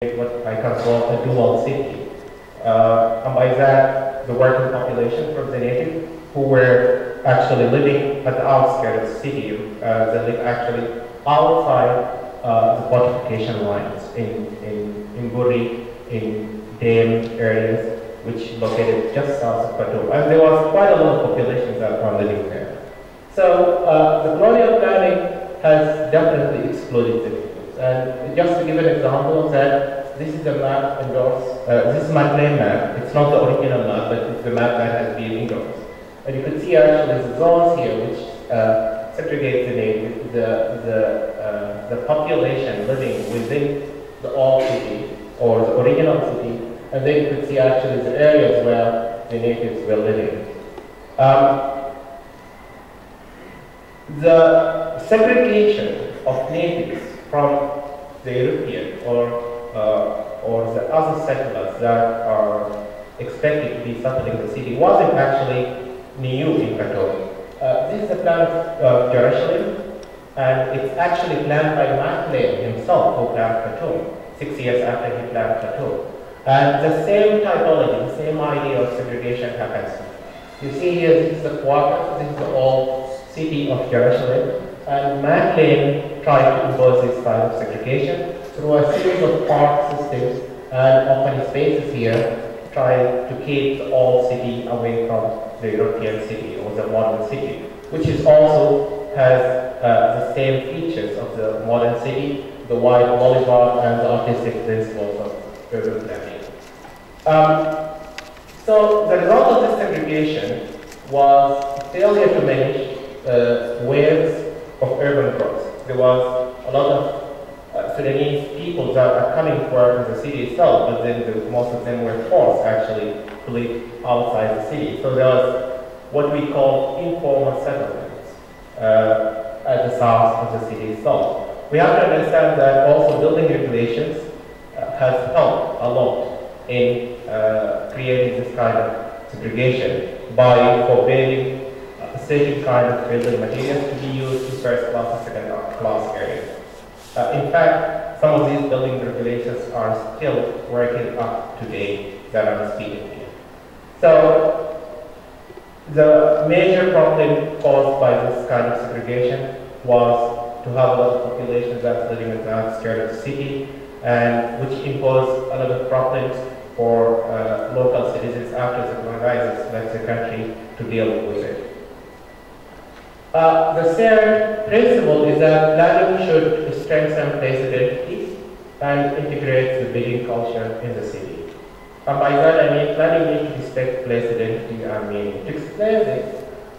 what I can call a dual city. And by that, the working population from the native who were actually living at the outskirts of the city, they live actually outside the fortification lines in Buri, in Dam areas, which located just south of Khartoum. And there was quite a lot of populations that are living there. So the colonial planning has definitely excluded the natives. And just to give an example of that, this is a map endorsed. This is my claim map. It's not the original map, but it's the map that has been endorsed. And you can see actually the zones here which segregate the population living within the old city or the original city. And then you can see actually the areas where the natives were living. The segregation of natives from the European or the other settlers that are expected to be settling the city wasn't actually new in Khartoum. This is a plan of Jerusalem, and it's actually planned by Maclean himself, who planned Khartoum 6 years after he planned Khartoum. And the same typology, the same idea of segregation happens. You see here, this is the quarter, this is the old city of Jerusalem, and Maclean tried to impose this kind of segregation through a series of park systems and open spaces here, trying to keep the old city away from the European city or the modern city, which is also has the same features of the modern city, the wide boulevard and the artistic principles of urban planning. So the result of this segregation was failure to manage waves of urban growth. There was a lot of Sudanese people that are coming to work in the city itself, but then most of them were forced actually to live outside the city. So there was what we call informal settlements at the south of the city itself. We have to understand that also building regulations has helped a lot in creating this kind of segregation by forbidding a certain kind of building materials to be used in first class and second class areas. In fact, some of these building regulations are still working up to date that I'm speaking here. So, the major problem caused by this kind of segregation was to have a lot of population that's living in the outskirts of the city, and which imposed a lot of problems for local citizens after the colonizers left the country to deal with it. The third principle is that planning should strengthen place identity and integrate the building culture in the city. And by that I mean planning needs to respect place identity and meaning. To explain this,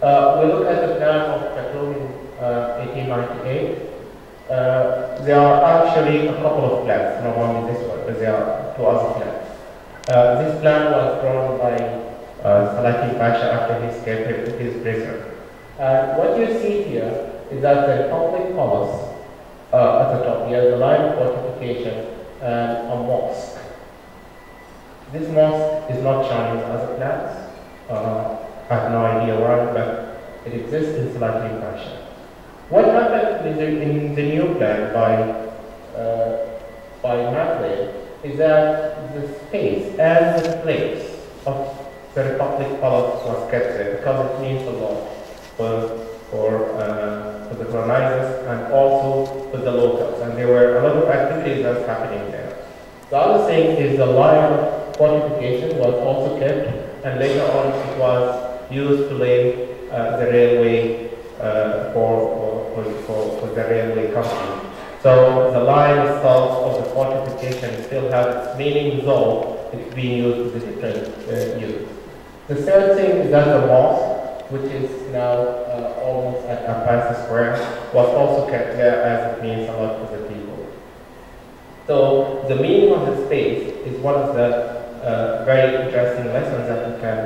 we look at the plan of Khartoum in 1898. There are actually a couple of plans, not only this one, but there are two other plans. This plan was drawn by Salatin Pasha after he escaped his prison. What you see here is that the public palace at the top here, the line of fortification and a mosque. This mosque is not shown in other plans. I have no idea why, but it exists in Salatin Pasha. What happened in the new plan by Maclean is that the space and the place of the Republic Palace was kept there because it means a lot for the colonizers and also for the locals. And there were a lot of activities that's happening there. The other thing is the line of fortification was also kept, and later on it was used to lay the railway for the railway company. So the line itself of the fortification still has its meaning, though it's being used with different use. The third thing is that the mosque, which is now almost at Ampasa Square, was also kept there as it means a lot to the people. So the meaning of the space is one of the very interesting lessons that we can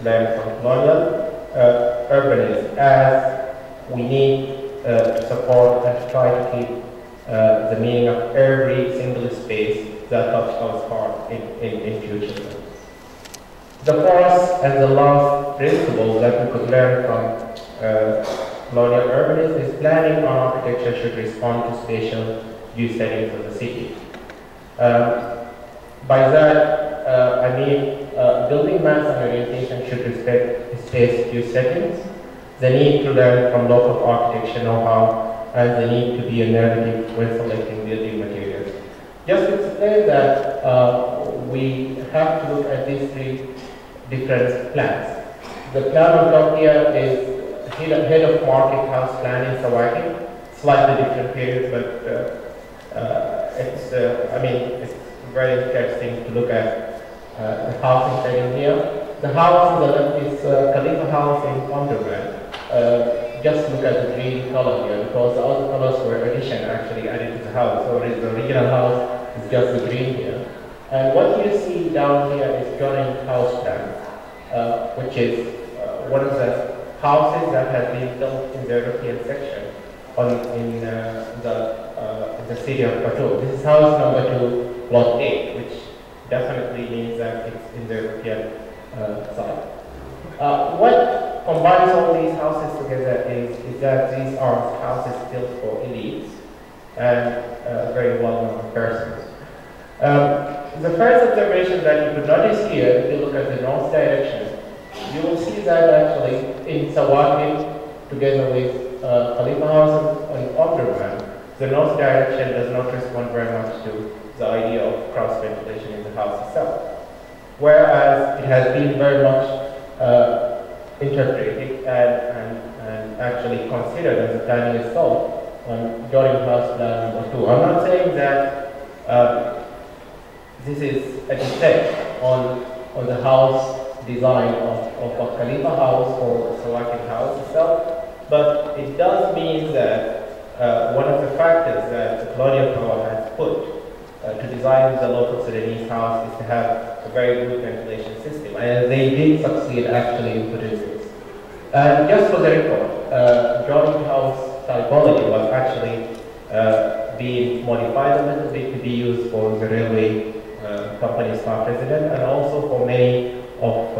learn from Colonial urbanism, as we need to support and to try to keep the meaning of every single space that touches our heart in future. The fourth and the last principle that we could learn from colonial urbanism is planning on architecture should respond to spatial use settings of the city. By that, I mean building mass and orientation should respect space use settings, the need to learn from local architecture know-how, and the need to be innovative when selecting building materials. Just to explain that, we have to look at these three different plans. The plan on top here is head of market house plan in Sawaki, slightly different period, but it's very interesting to look at the housing setting here. The house on the left is Khalifa House in Omdurman. Just look at the green color here, because the other colors were addition actually added to the house. So the original house is just the green here. And what you see down here is joint house plan, which is one of the houses that has been built in the European section in the city of Khartoum. This is house number 2, plot 8, which definitely means that it's in the European side. What combines all these houses together is that these are houses built for elites and very well-known persons. The first observation that you could notice here, if you look at the north direction, you will see that actually in Sawaki, together with Khalifa House and Omdurman, the north direction does not respond very much to the idea of cross ventilation in the house itself. Whereas it has been very much interpreted and actually considered as a planning itself on joining house plan number 2. I'm not saying that this is a defect on the house design of Khalifa House or Sawaki House itself, but it does mean that one of the factors that the colonial power has put to design the local Sudanese house is to have a very good ventilation system, and they did succeed actually in putting this. And just for the record, joint house typology was actually being modified a little bit to be used for the railway company staff resident, and also for many of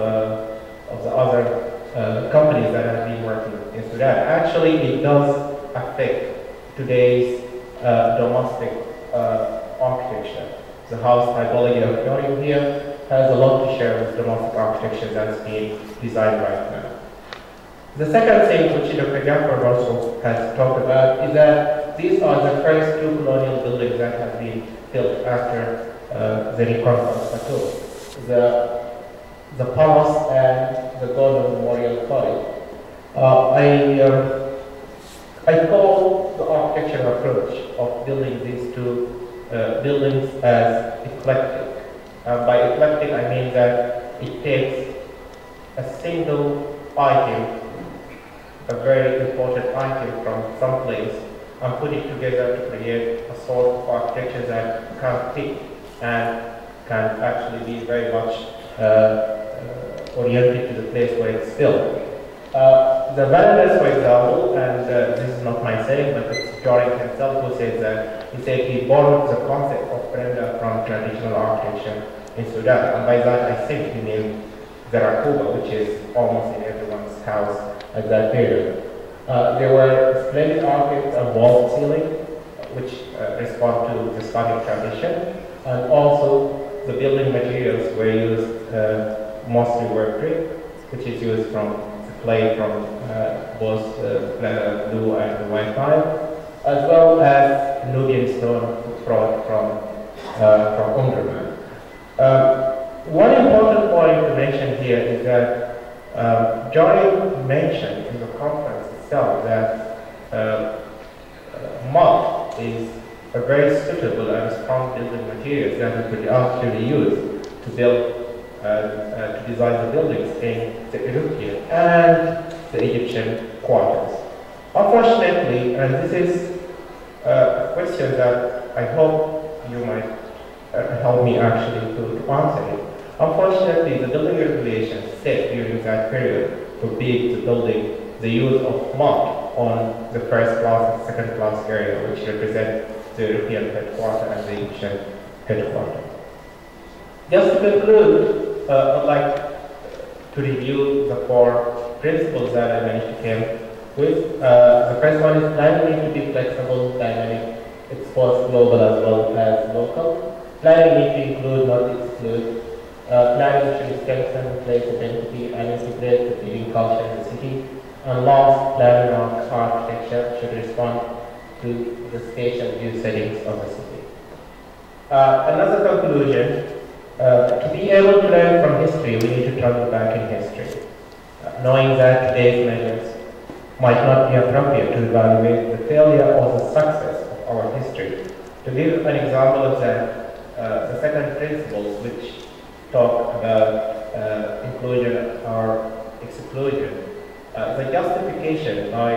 the other companies that have been working in Sudan. Actually, it does affect today's domestic architecture. The house typology of Khartoum here has a lot to share with domestic architecture that's being designed right now. The second thing which Dr. Jafar also has talked about is that these are the first 2 colonial buildings that have been built after the reconquest of Khartoum. The palace and the Golden Memorial College. I call the architectural approach of building these 2 buildings as eclectic. By eclectic, I mean that it takes a single item, a very important item from some place, and put it together to create a sort of architecture that can fit and can actually be very much oriented to the place where it's built. The Baroness, for example, and this is not my saying, but it's Jorik himself who says that, he said he borrowed the concept of Brenda from traditional architecture in Sudan, and by that I think he means the Rakuba, which is almost in everyone's house at that period. There were splendid architects and wall ceiling, which respond to the Islamic tradition, and also the building materials were used mostly work brick, which is used from clay from both blue and white tile, as well as Nubian stone brought from Omdurman. One important point to mention here is that Jorik mentioned in the conference itself that mud is a very suitable and strong building material that we could actually use to build to design the buildings in the European and the Egyptian quarters. Unfortunately, and this is a question that I hope you might help me actually to answer it. Unfortunately, the building regulations set during that period forbid the use of mud on the first class and second class area, which represent the European headquarters and the Egyptian headquarters. Just to conclude, I'd like to review the 4 principles that I managed to come with. The first one is planning to be flexible, dynamic, it's both global as well as local. Planning needs to include, not exclude. Planning should strengthen place identity and integrate the living culture in the city. And last, planning architecture should respond to the spatial view settings of the city. Another conclusion, to be able to learn from history, we need to travel back in history. Knowing that today's measures might not be appropriate to evaluate the failure or the success of our history. To give an example of that, the second principles, which talk about inclusion or exclusion, the justification by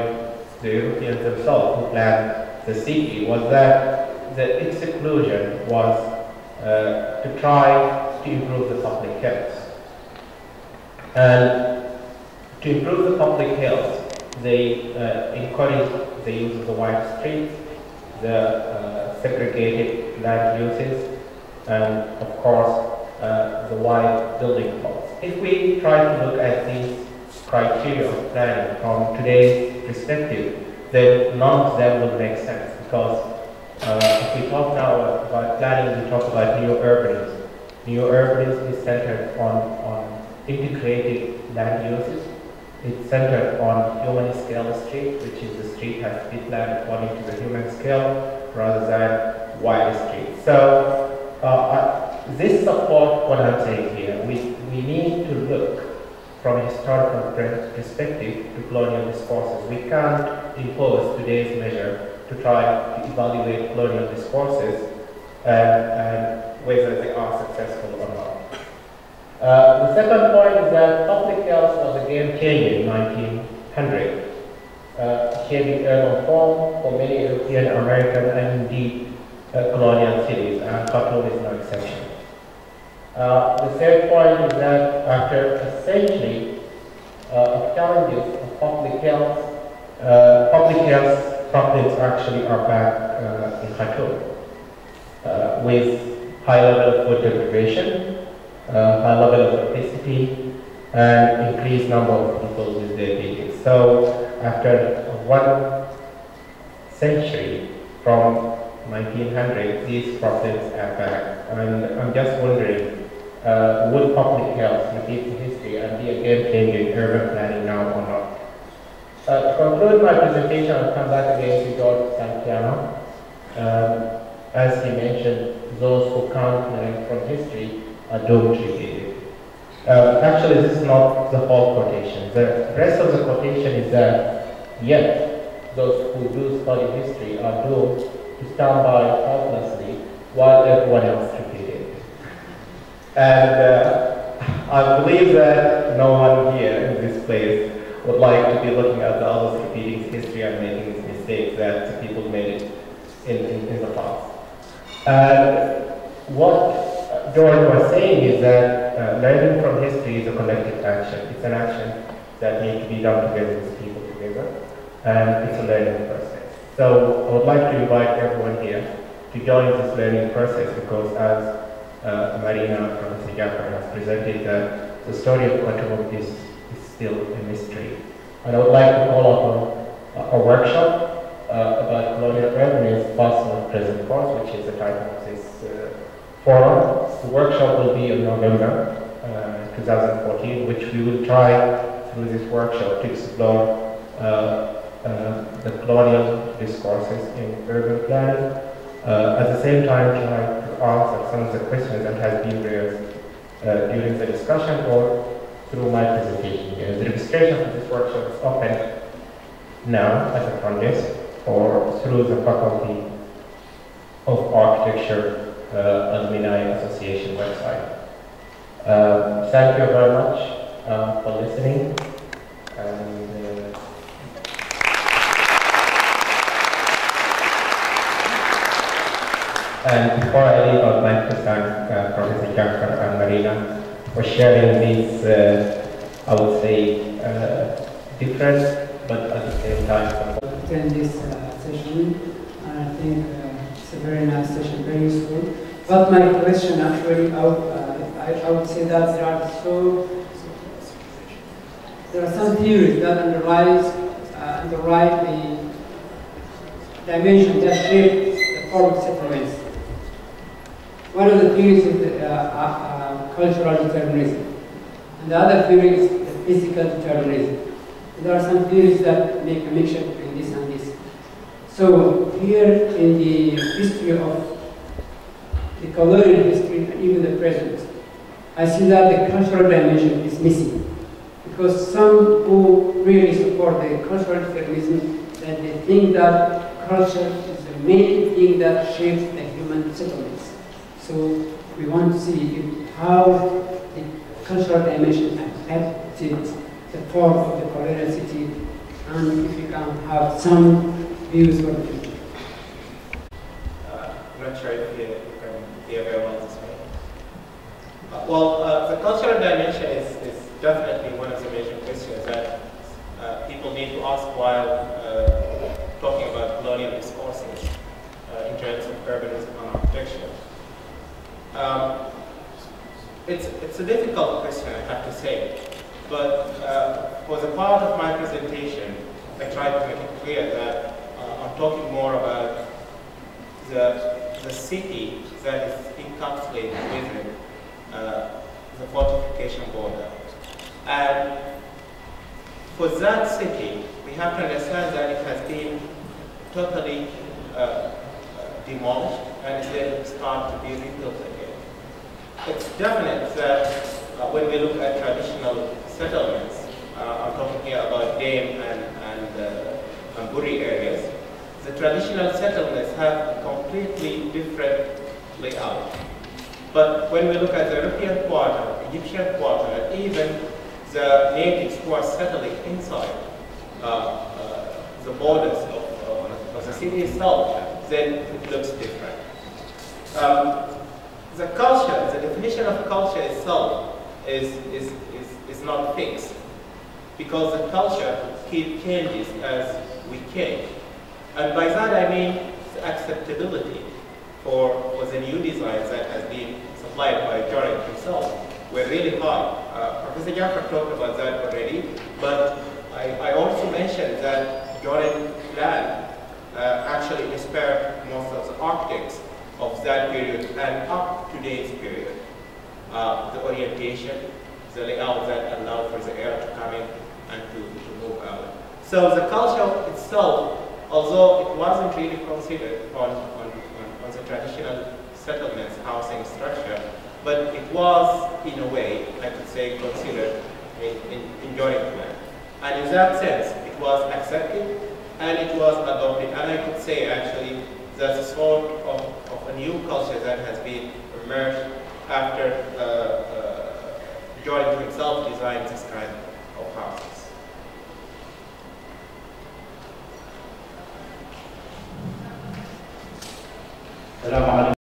the Europeans themselves who planned the city was that the exclusion was to try to improve the public health. And to improve the public health, they encouraged the use of the wide streets, the segregated land uses, and of course the wide building plots. If we try to look at these criteria of planning from today's perspective, then none of them would make sense, because if we talk now about planning, we talk about new urbanism. New urbanism is centered on integrated land uses. It's centered on human scale street, which is the street has to be planned according to the human scale rather than wide street. So this supports what I'm saying here. We need to look from a historical perspective to colonial discourses. We can't impose today's measure to try to evaluate colonial discourses and whether they are successful or not. The second point is that public health was a game changer in 1900, shaping urban form for many European, American, and indeed colonial cities, and Khartoum is no exception. The third point is that after a century of challenges of public health problems actually are back in Khartoum, with high level of food deprivation, high level of obesity, and increased number of people with diabetes. So after one century from 1900, these problems are back. And I'm just wondering, would public health repeat the history and be a game changer in urban planning now or not? To conclude my presentation, I'll come back again to George Santiano. As he mentioned, those who can't learn from history are doomed to repeat it. Actually, this is not the whole quotation. The rest of the quotation is that, yet, those who do study history are doomed to stand by helplessly while everyone else repeats it. And I believe that no one here in this place would like to be looking at the others repeating history and making mistakes that the people made in the past. And what George was saying is that learning from history is a collective action. It's an action that needs to be done together with people together, and it's a learning process. So I would like to invite everyone here to join this learning process, because as Marina from Singapore has presented, that the story of Khartoum is still a mystery. And I would like to call up a workshop about colonial urbanism, past and present course, which is the title of this forum. The workshop will be in November 2014, which we will try through this workshop to explore the colonial discourses in urban planning. At the same time, try to answer some of the questions that have been raised during the discussion or through my presentation. The registration for this workshop is open now at the front desk or through the Faculty of Architecture Alumni Association website. Thank you very much for listening. And before I leave, I would like to thank Professor Jafar and Marina for sharing these, I would say, different, but at the same time. Attend this session, and I think it's a very nice session, very useful. But my question actually, I would say that there are some theories that underlie the dimension that shape the form of settlements. One of the theories is the, cultural determinism, and the other theory is the physical determinism. There are some theories that make a mixture between this and this. So here in the history of the colonial history and even the present, I see that the cultural dimension is missing. Because some who really support the cultural determinism, that they think that culture is the main thing that shapes the human settlements. So we want to see how the cultural dimension affected the form of the colonial city, and if you can have some views for the future. I'm not sure if you can hear very well this way. The cultural dimension is definitely one of the major questions that people need to ask while talking about colonial discourses in terms of urbanism and architecture. It's a difficult question, I have to say, but for the part of my presentation, I tried to make it clear that I'm talking more about the city that is encapsulated within the fortification border. And for that city, we have to understand that it has been totally demolished and then start to be rebuilt again. It's definite that when we look at traditional settlements, I'm talking here about Dame and Buri areas, the traditional settlements have a completely different layout. But when we look at the European quarter, Egyptian quarter, and even the natives who are settling inside the borders of the city itself, then it looks different. The culture, the definition of culture itself is not fixed, because the culture keeps changes as we change. And by that I mean the acceptability for the new designs that has been supplied by Jordan himself were really high. Professor Jaffer talked about that already, but I also mentioned that Jordan plan actually inspired most of the architects of that period and up to today's period. The orientation, the layout that allowed for the air to come in and to move out. So the culture itself, although it wasn't really considered on the traditional settlements housing structure, but it was, in a way, I could say, considered in Jordan plan. And in that sense, it was accepted and it was adopted. And I could say, actually, that's a sort of a new culture that has been emerged after Jordan himself designed this kind of houses.